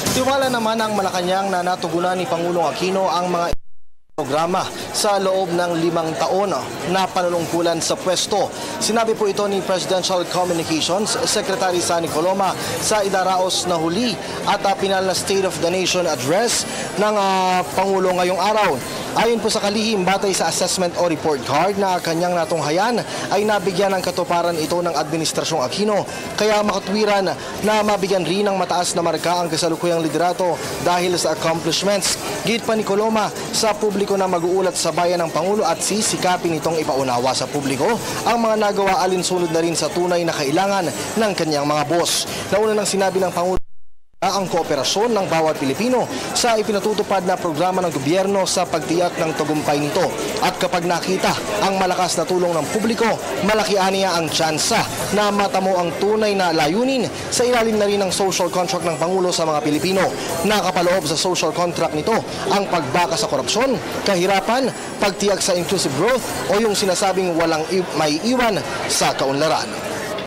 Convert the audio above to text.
Tiwala naman ng Malacanang na natugunan ni Pangulong Aquino ang mga programa sa loob ng 5 taon na panunungkulan sa pwesto. Sinabi po ito ni Presidential Communications Secretary Sunny Coloma sa idaraos na huli at pinal na State of the Nation Address ng Pangulo ngayong araw. Ayon po sa kalihim, batay sa assessment o report card na kanyang natunghayan, ay nabigyan ng katuparan ito ng Administrasyong Aquino. Kaya makatwiran na mabigyan rin ng mataas na marka ang kasalukuyang liderato dahil sa accomplishments. Git pa ni Coloma sa publiko na mag-uulat sa bayan ng Pangulo at sisikapin itong ipaunawa sa publiko ang mga nagawa alinsunod na rin sa tunay na kailangan ng kanyang mga boss. Nauna nang sinabi ng Pangulo ang kooperasyon ng bawat Pilipino sa ipinatutupad na programa ng gobyerno sa pagtiyak ng tagumpay nito. At kapag nakita ang malakas na tulong ng publiko, malaki aniya ang tsansa na matamo ang tunay na layunin sa ilalim na rin ng social contract ng Pangulo sa mga Pilipino. Nakapaloob sa social contract nito ang pagbaka sa korupsyon, kahirapan, pagtiyak sa inclusive growth o yung sinasabing walang may iwan sa kaunlaran.